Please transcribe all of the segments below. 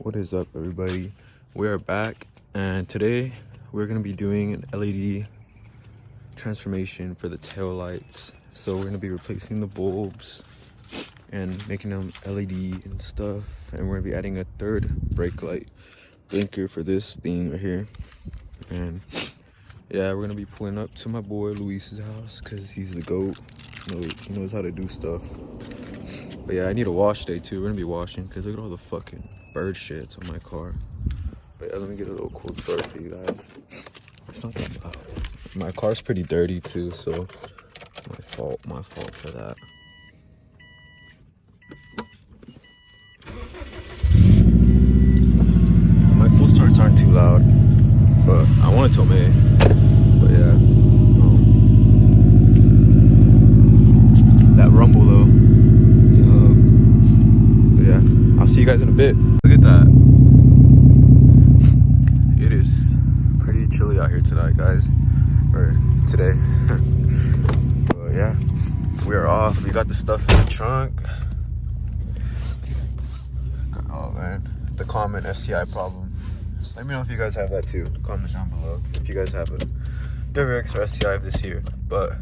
What is up, everybody? We are back, and today we're going to be doing an LED transformation for the tail lights. So we're going to be replacing the bulbs and making them LED and stuff, and we're going to be adding a third brake light blinker for this thing right here. And yeah, we're going to be pulling up to my boy Luis's house because he's the GOAT. He knows how to do stuff. But yeah, I need a wash day too. We're going to be washing because look at all the fucking bird shits on my car. But yeah, let me get a little cool start for you guys. It's not that loud. My car's pretty dirty too, so my fault for that. My full starts aren't too loud, but I want it to me. But yeah, that rumble though. But yeah, I'll see you guys in a bit. Look at that. It is pretty chilly out here tonight, guys. Or today. But yeah, we are off. We got the stuff in the trunk. Oh man, the common STI problem. Let me know if you guys have that too. Comment down below if you guys have a WX or STI this year. But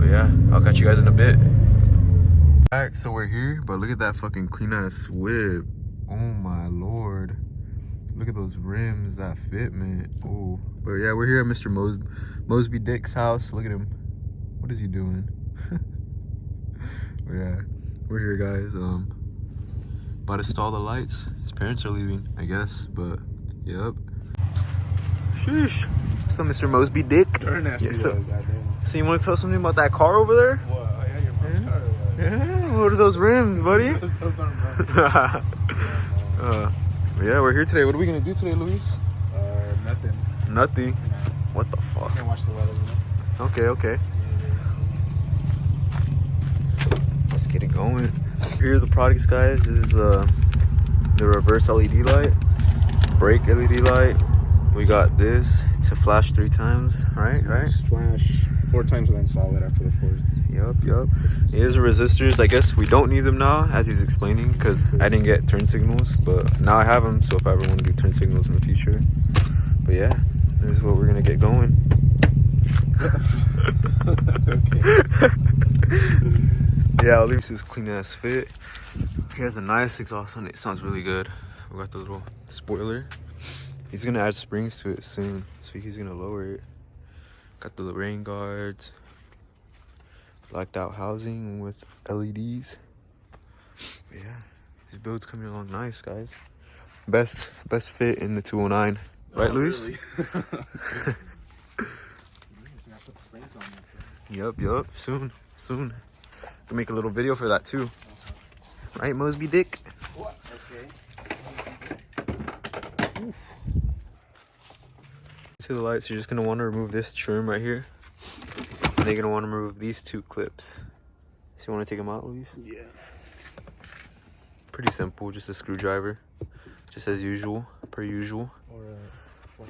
yeah, I'll catch you guys in a bit. Alright, so we're here, but look at that fucking clean ass whip. Oh my lord. Look at those rims, that fitment. Oh, but yeah, we're here at Mr. Mosby Dick's house. Look at him. What is he doing? But yeah, we're here, guys. About to install the lights. His parents are leaving, I guess. But yep. Sheesh. So, Mr. Mosby Dick. Darn nasty. Yeah, so you want to tell something about that car over there? What? Oh yeah, your first car. Yeah. What are those rims, buddy? Those aren't rims. Yeah, we're here today. What are we gonna do today, Luis? Nothing. Nothing. Nah. What the fuck? Can't watch the weather, you know? Okay. Let's get it going. Here are the products, guys. This is the reverse LED light, brake LED light. We got this to flash 3 times, right? Flash 4 times and then solid after the 4th. Yup. Here's the resistors. I guess we don't need them now, as he's explaining, because I didn't get turn signals, but now I have them, so if I ever want to do turn signals in the future. But yeah, this is what we're gonna get going. Yeah, at least it's clean ass fit. He has a nice exhaust on it. It sounds really good. We got the little spoiler. He's gonna add springs to it soon, so he's gonna lower it. Got the rain guards, blacked out housing with LEDs. But yeah, this build's coming along nice, guys. Best fit in the 209, right, Luis? Really? Yup. Soon. We'll make a little video for that too. Right, Mosby Dick? What? Okay. Oof. To the lights, you're just gonna want to remove this trim right here, and then you're gonna want to remove these 2 clips. So you want to take them out, Luis? Yeah. Pretty simple, just a screwdriver, just as usual, per usual. Or All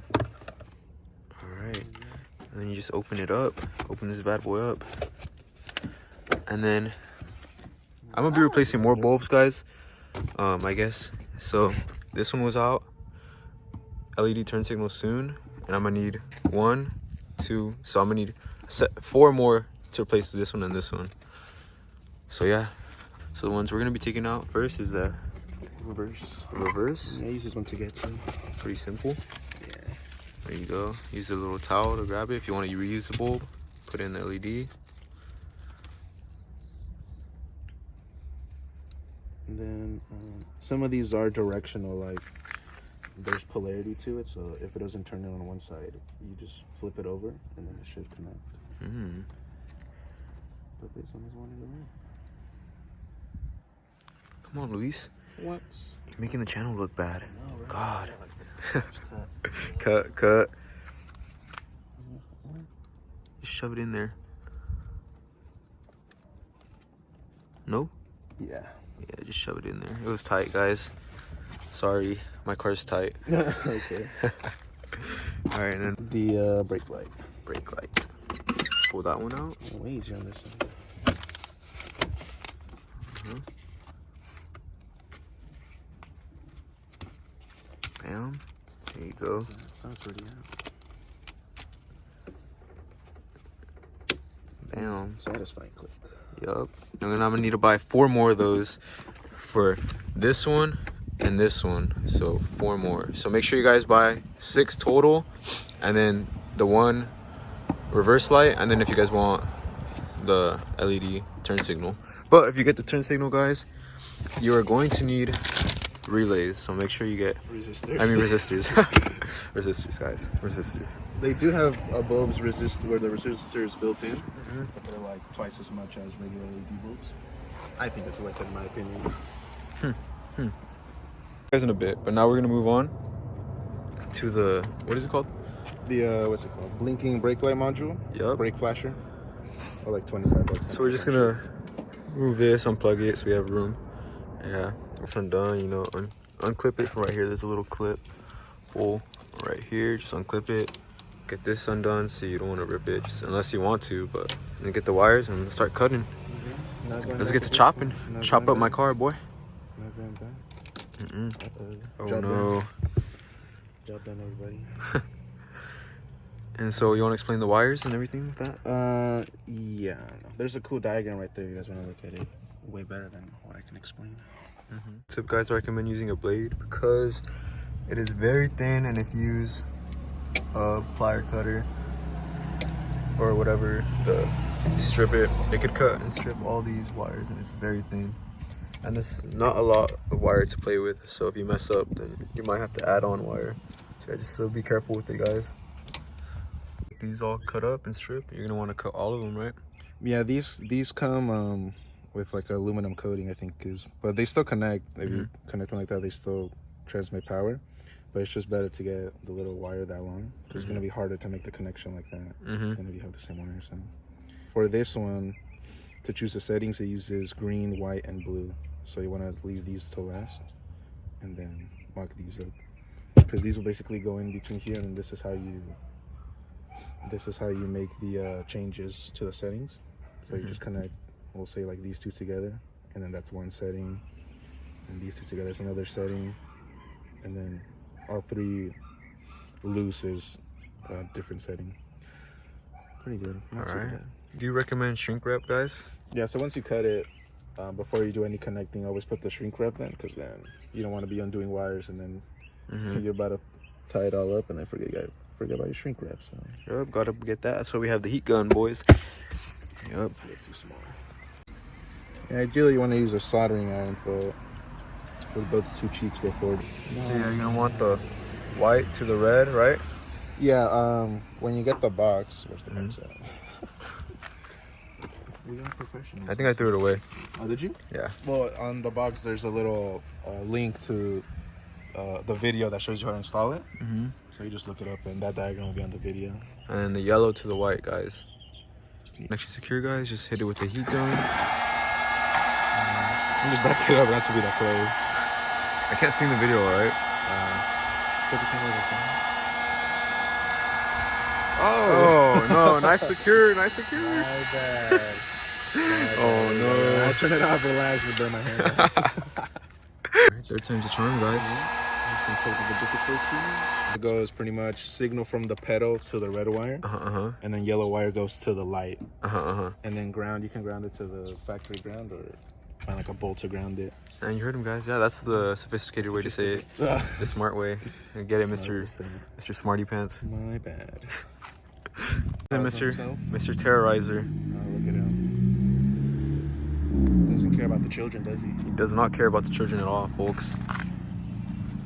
right, and then you just open it up, open this bad boy up, and then I'm gonna be replacing more bulbs, guys. I guess so. This one was out. LED turn signal soon. And I'm gonna need 1, 2, so I'm gonna need 4 more to replace this one and this one. So yeah, so the ones we're gonna be taking out first is the reverse. Yeah, use this one to get to. Pretty simple. Yeah. There you go. Use a little towel to grab it. If you want to reuse the bulb, put in the LED. And then some of these are directional, like there's polarity to it, so if it doesn't turn it on one side, you just flip it over and then it should connect. But this one is one of them. Come on, Luis. What? You're making the channel look bad. No, right? God. Cut. Cut. Just shove it in there. No? Yeah. Yeah, just shove it in there. It was tight, guys. Sorry, my car's tight. Okay. All right, and then the brake light. Pull that one out. Way easier on this one. Bam. There you go. That's already out. Bam. Satisfying click. Yup. And then I'm gonna need to buy 4 more of those for this one and this one. So 4 more. So make sure you guys buy 6 total, and then the one reverse light, and then if you guys want the LED turn signal. But if you get the turn signal, guys, you are going to need relays. So make sure you get Resistors. I mean resistors. Resistors, guys. Resistors. They do have bulbs where the resistor is built in, but they're like twice as much as regular LED bulbs. I think it's worth it in my opinion. Guys, in a bit, but now we're gonna move on to the, what is it called? The what's it called? Blinking brake light module. Yup. Brake flasher. Or like 25 bucks. So we're just gonna remove this, unplug it so we have room. Yeah, it's undone, you know, unclip it from right here. There's a little clip hole right here. Just unclip it. Get this undone so you don't want to rip it, just unless you want to, but then get the wires and start cutting. Let's get to chopping. Chop up my car, boy. Not going back. Oh Job no. done. Job done, everybody. And so you want to explain the wires and everything with that? Yeah. No. There's a cool diagram right there. You guys want to look at it? Way better than what I can explain. Tip, guys, I recommend using a blade because it is very thin, and if you use a plier cutter or whatever to strip it, it could cut and strip all these wires, and it's very thin. And there's not a lot of wire to play with, so if you mess up, then you might have to add on wire. So be careful with it, guys. These all cut up and stripped. You're gonna want to cut all of them, right? Yeah, these come with like aluminum coating, I think but they still connect. If you connect them like that, they still transmit power. But it's just better to get the little wire that long, because it's gonna be harder to make the connection like that than if you have the same wire. So for this one, to choose the settings, it uses green, white, and blue. So you want to leave these to last, and then mark these up, because these will basically go in between here, and this is how you make the changes to the settings. So you just connect, we'll say like these two together, and then that's one setting, and these two together is another setting, and then all 3 loose is a different setting. Pretty good. Not too bad. Do you recommend shrink wrap, guys? Yeah, so once you cut it, before you do any connecting, always put the shrink wrap then, because then you don't want to be undoing wires and then you're about to tie it all up and then forget about your shrink wrap. So Yep, gotta get that. That's why we have the heat gun, boys. Yep. it's a bit too small. Yeah, ideally you want to use a soldering iron, but we're both too cheap to afford. So yeah, you're gonna want the white to the red, right? Yeah, when you get the box, where's the box at? We are professionals. I think I threw it away. Oh, did you? Yeah. Well, on the box, there's a little link to the video that shows you how to install it. So you just look it up, and that diagram will be on the video. And the yellow to the white, guys. Actually secure, guys. Just hit it with the heat gun. I'm just back it up. It has to be that close. I can't see in the video, all right? Put the camera back on. Oh no! Nice secure, nice secure. My bad. Oh no! I'll turn it off, relax, and burn my hand. Alright, 3rd time's a charm, guys. Some technical difficulties. It goes pretty much signal from the pedal to the red wire, and then yellow wire goes to the light, and then ground. You can ground it to the factory ground or find like a bolt to ground it. And you heard him, guys. Yeah, that's the sophisticated way to say it. The smart way. Get it, Mr. Smarty Pants. My bad. And Mr. Terrorizer. Oh, look at him. Doesn't care about the children, does he? He does not care about the children at all, folks.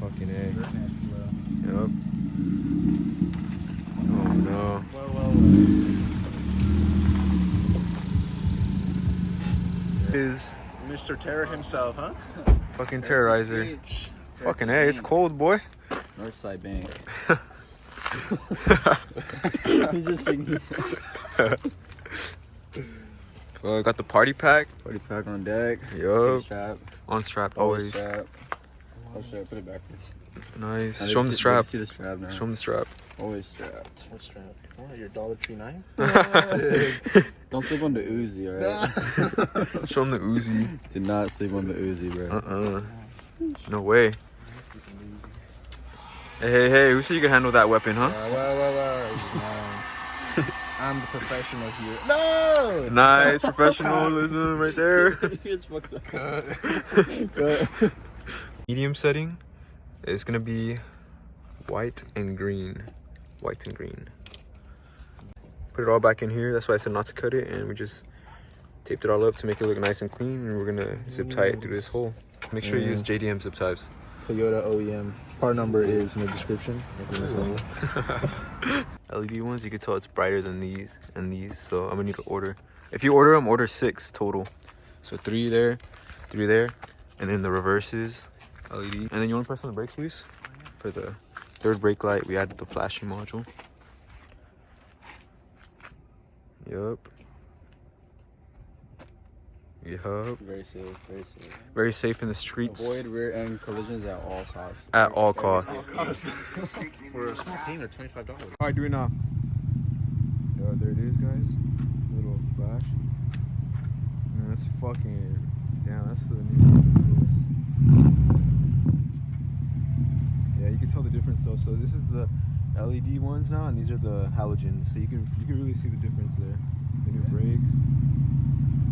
Fucking A. Nasty little. Yep. Oh no. Well. Is Mr. Terror himself, huh? fucking Terrorizer. Fucking A, it's cold, boy. Northside Bank. He's just shaking his head. Well, I got the party pack. Party pack on deck. Yup. Strap. On strap, always. Strap. Oh shit, put it backwards. Nice. Now Show him the strap. See the strap now. Show him the strap. Always strapped. What strap? What, your Dollar Tree knife? Don't sleep on the Uzi, alright? Show him the Uzi. Do not sleep on the Uzi, bro. No way. Hey, who said you can handle that weapon, huh? I'm the professional here. No! Nice professionalism right there. He's fucked up. Medium setting is gonna be white and green. White and green. Put it all back in here. That's why I said not to cut it, and we just taped it all up to make it look nice and clean, and we're gonna zip tie it through this hole. Make sure you use JDM zip ties. Toyota OEM. Part number is in the description. LED ones, you can tell it's brighter than these and these, so I'm gonna need to order. If you order them, order 6 total. So 3 there, 3 there, and then the reverses, LED. And then you wanna press on the brakes, Luis? For the 3rd brake light, we added the flashing module. Yup. Very safe, very safe. Very safe in the streets. Avoid rear end collisions at all costs. At all costs. For a small paint, they're $25. Alright, do it now. Yeah, there it is, guys. Little flash. Man, that's fucking. Damn, that's the new one of this. Yeah, you can tell the difference though. So this is the LED ones now, and these are the halogens. So you can really see the difference there. The new brakes.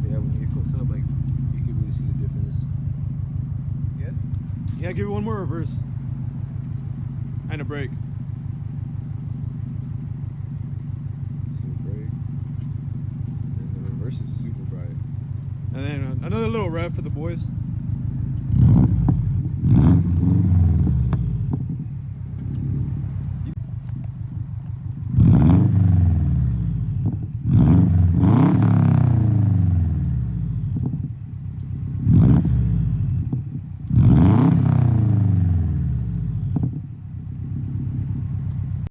Yeah, when you get close up, like you can really see the difference. Good? Yeah, give it one more reverse. And a brake. So brake. And then the reverse is super bright. And then another little rev for the boys.